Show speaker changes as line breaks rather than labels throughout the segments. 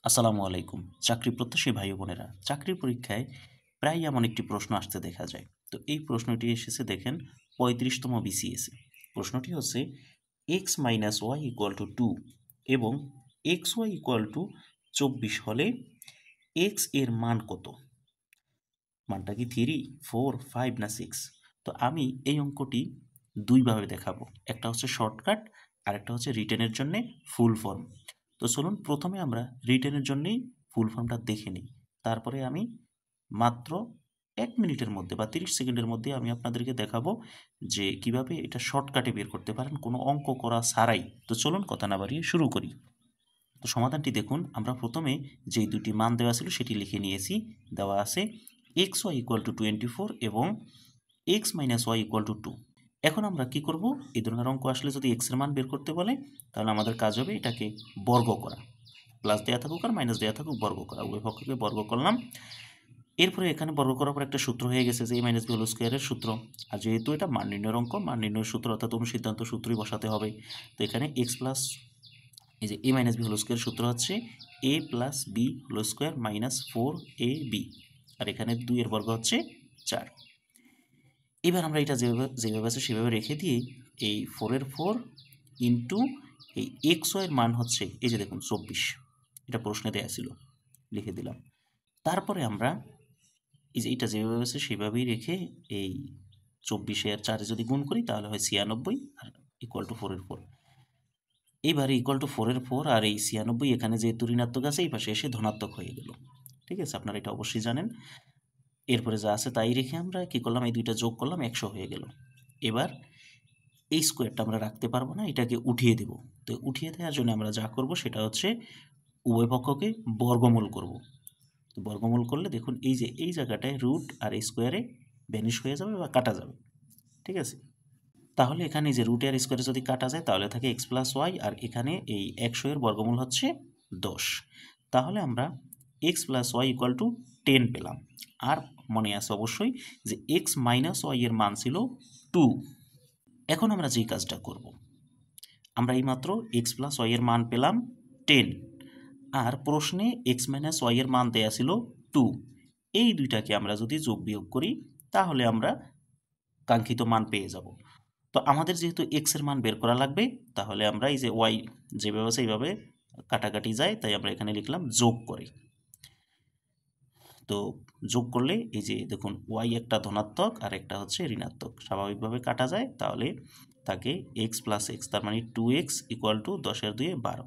আসসালামু আলাইকুম। চাকরি প্রত্যাশী ভাই ও বোনেরা, চাকরির পরীক্ষায় প্রায়ই এমন একটি প্রশ্ন আসতে দেখা যায়। তো এই প্রশ্নটি এসেছে দেখেন ৩৫তম বিসিএসে। প্রশ্নটি হচ্ছে X minus Y equal to 2 এবং এক্স ওয়াই ইকুয়াল টু 24 হলে এক্স এর মান কত? মানটা কি 3, 4, 5 না 6? তো আমি এই অঙ্কটি দুইভাবে দেখাবো। একটা হচ্ছে শর্টকাট আর একটা হচ্ছে রিটেনের জন্যে ফুল ফর্ম। তো চলুন প্রথমে আমরা রিটেনের জন্যেই ফুল ফর্মটা দেখে নিই। তারপরে আমি মাত্র 1 মিনিটের মধ্যে বা 30 সেকেন্ডের মধ্যে আমি আপনাদেরকে দেখাবো যে কিভাবে এটা শর্টকাটে বের করতে পারেন কোনো অঙ্ক করা ছাড়াই। তো চলুন কথা না বাড়িয়ে শুরু করি। তো সমাধানটি দেখুন, আমরা প্রথমে যেই দুটি মান দেওয়া ছিল সেটি লিখে নিয়েছি। দেওয়া আছে এক্স ওয়াই ইকুয়াল টু 24 এবং X minus Y equal to 2। এখন আমরা কি করব? এই ধরনের অঙ্ক আসলে যদি এক্স এর মান বের করতে বলে তাহলে আমাদের কাজ হবে এটাকে বর্গ করা। প্লাস দেওয়া থাকুক আর মাইনাস দেওয়া থাকুক, বর্গ করা। উভয় পক্ষকে বর্গ করলাম। এরপরে এখানে বর্গ করার পর একটা সূত্র হয়ে গেছে যে এ মাইনাস বি হোল স্কোয়ারের সূত্র। আর যেহেতু এটা মান নির্ণয়ের অঙ্ক, মান নির্ণয়ের সূত্র অর্থাৎ অনুসিদ্ধান্ত সূত্রই বসাতে হবে। তো এখানে এক্স প্লাস এই যে a minus b whole square সূত্র হচ্ছে a plus b whole square minus 4ab, আর এখানে 2 এর বর্গ হচ্ছে 4। এবার আমরা এটা যেভাবে আছে সেভাবে রেখে দিয়ে এই 4 এর 4 ইন্টু এই এক্স ওয়ের মান হচ্ছে এই যে দেখুন 24, এটা প্রশ্নে দেওয়া ছিল, লিখে দিলাম। তারপরে আমরা এই যে এটা যেভাবে আছে সেভাবেই রেখে এই 24 আর 4 যদি গুণ করি তাহলে হয় 96 আর ইকুয়াল টু 4 এর 4। এইবারে ইকুয়াল টু 4 এর 4 আর এই 96 এখানে যেহেতু ঋণাত্মক আছে এই পাশে এসে ধনাত্মক হয়ে গেল। ঠিক আছে, আপনারা এটা অবশ্যই জানেন। এরপরে যা আছে তাই রেখে আমরা কি করলাম, এই দুইটা যোগ করলাম, 100 হয়ে গেল। এবার এই স্কোয়ারটা আমরা রাখতে পারবো না, এটাকে উঠিয়ে দেব। তো উঠিয়ে দেওয়ার জন্য আমরা যা করব সেটা হচ্ছে উভয় পক্ষকে বর্গমূল করব। তো বর্গমূল করলে দেখুন এই যে এই জায়গাটায় রুট আর এই স্কোয়ারে ভ্যানিশ হয়ে যাবে বা কাটা যাবে। ঠিক আছে, তাহলে এখানে যে রুট আর স্কোয়ারে যদি কাটা যায় তাহলে থাকে এক্স প্লাস ওয়াই, আর এখানে এই 100 এর বর্গমূল হচ্ছে 10। তাহলে আমরা X plus Y equal to 10 পেলাম। আর মনে আছে অবশ্যই যে এক্স মাইনাস ওয়াই এর মান ছিল 2। এখন আমরা যেই কাজটা করব, আমরা এইমাত্র এক্স প্লাস ওয়াই এর মান পেলাম 10, আর প্রশ্নে এক্স মাইনাস ওয়াই এর মান দেয়া ছিল 2। এই দুইটাকে আমরা যদি যোগ বিয়োগ করি তাহলে আমরা কাঙ্ক্ষিত মান পেয়ে যাব। তো আমাদের যেহেতু এক্স এর মান বের করা লাগবে, তাহলে আমরা এই যে ওয়াই যেভাবে আছে এইভাবে কাটাকাটি যায়, তাই আমরা এখানে লিখলাম যোগ করে। তো যোগ করলে এই যে দেখুন ওয়াই একটা ধনাত্মক আর একটা হচ্ছে ঋণাত্মক, স্বাভাবিকভাবে কাটা যায়, তাহলে থাকে এক্স প্লাস এক্স, তার মানে 2x ইকুয়াল টু 10 2 12।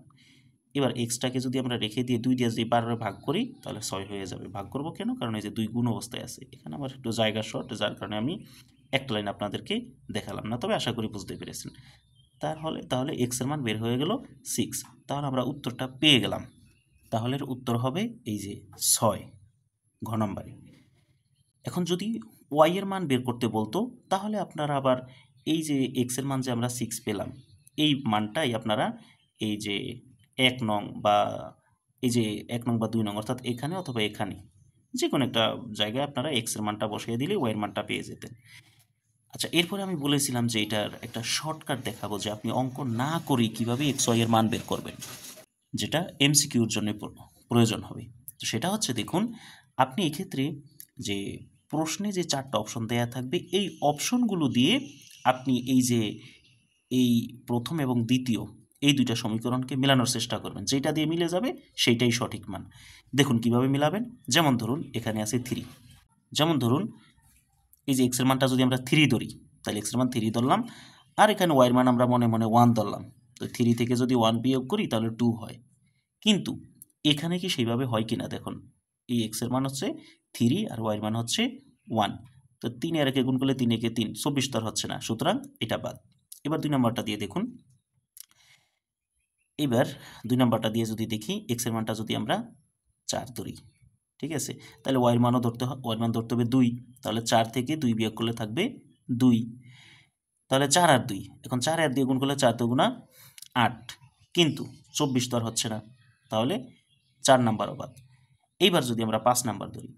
এবার এক্সটাকে যদি আমরা রেখে দিয়ে 2 দিয়ে যদি 12 ভাগ করি তাহলে 6 হয়ে যাবে। ভাগ করব কেন? কারণ এই যে 2 গুণ অবস্থায় আছে। এখানে আমার একটু জায়গা শর্ট, যার কারণে আমি একটা লাইন আপনাদেরকে দেখালাম না, তবে আশা করি বুঝতে পেরেছেন। তাহলে এক্স এর মান বের হয়ে গেল 6। তাহলে আমরা উত্তরটা পেয়ে গেলাম। তাহলে এর উত্তর হবে এই যে 6, ঘ নম্বরে। এখন যদি ওয়াই এর মান বের করতে বলতো তাহলে আপনারা আবার এই যে এক্স এর মান যে আমরা 6 পেলাম, এই মানটাই আপনারা এই যে 1 নং বা এই যে 1 নং বা 2 নং অর্থাৎ এখানে অথবা এখানে যে কোনো একটা জায়গায় আপনারা এক্স এর মানটা বসিয়ে দিলে ওয়াই এর মানটা পেয়ে যেতেন। আচ্ছা, এরপরে আমি বলেছিলাম যে এটার একটা শর্টকাট দেখাবো যে আপনি অঙ্ক না করেই কীভাবে এক্স ওয়াই এর মান বের করবেন, যেটা এমসিকিউর জন্য প্রয়োজন হবে। তো সেটা হচ্ছে দেখুন, আপনি এক্ষেত্রে যে প্রশ্নে যে 4টা অপশন দেয়া থাকবে এই অপশনগুলো দিয়ে আপনি এই যে এই প্রথম এবং দ্বিতীয় এই দুইটা সমীকরণকে মেলানোর চেষ্টা করবেন। যেটা দিয়ে মিলে যাবে সেইটাই সঠিক মান। দেখুন কিভাবে মিলাবেন। যেমন ধরুন এখানে আছে 3, যেমন ধরুন এই যে এক্স এর মানটা যদি আমরা 3 ধরি তাহলে এক্স এর মান 3 ধরলাম, আর এখানে ওয়াই এর মান আমরা মনে মনে 1 ধরলাম। তো 3 থেকে যদি 1 বিয়োগ করি তাহলে 2 হয়। কিন্তু এখানে কি সেইভাবে হয় কিনা দেখুন, এই এক্স এর মান হচ্ছে 3 আর ওয়াই এর মান হচ্ছে 1। তো 3 আর একে গুণ করলে 3 একে 3, 24 তো আর হচ্ছে না, সুতরাং এটা বাদ। এবার 2 নম্বরটা দিয়ে দেখুন। এবার 2 নম্বরটা দিয়ে যদি দেখি এক্স এর মানটা যদি আমরা 4 ধরি, ঠিক আছে, তাহলে ওয়াই এর মানও ওয়াই এর মান ধরতে হবে 2। তাহলে 4 থেকে 2 বিয়োগ করলে থাকবে 2। তাহলে 4 আর 2, এখন 4 আর 2 গুণ করলে 4 দুগুণা 8, কিন্তু 24 তো আর হচ্ছে না, তাহলে 4 নাম্বারও বাদ। এইবার যদি আমরা 5 নাম্বার ধরি,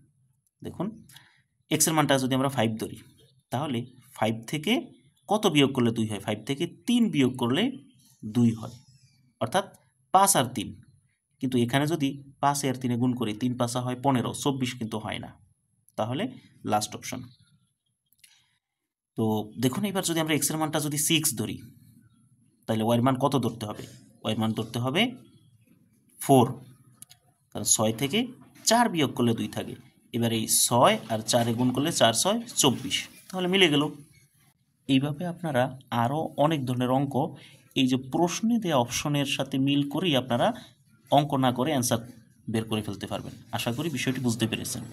দেখুন এক্স এর মানটা যদি আমরা 5 ধরি তাহলে 5 থেকে কত বিয়োগ করলে 2 হয়? 5 থেকে 3 বিয়োগ করলে 2 হয়, অর্থাৎ 5 আর 3, কিন্তু এখানে যদি 5 আর 3 গুণ করি 3 5 হয় 15, 24 কিন্তু হয় না। তাহলে লাস্ট অপশন। তো দেখুন এবার যদি আমরা এক্সের মানটা যদি 6 ধরি, তাহলে ওয়াইয়ের মান কত ধরতে হবে? ওয়াইয়ের মান ধরতে হবে 4, কারণ 6 থেকে 4 বিয়োগ করলে 2 থাকে। এবার এই 6 আর 4 গুণ করলে 4 6 24, তাহলে মিলে গেল। এইভাবে আপনারা আরও অনেক ধরনের অঙ্ক এই যে প্রশ্নে দেওয়া অপশনের সাথে মিল করেই আপনারা অঙ্ক না করে অ্যান্সার বের করে ফেলতে পারবেন। আশা করি বিষয়টি বুঝতে পেরেছেন।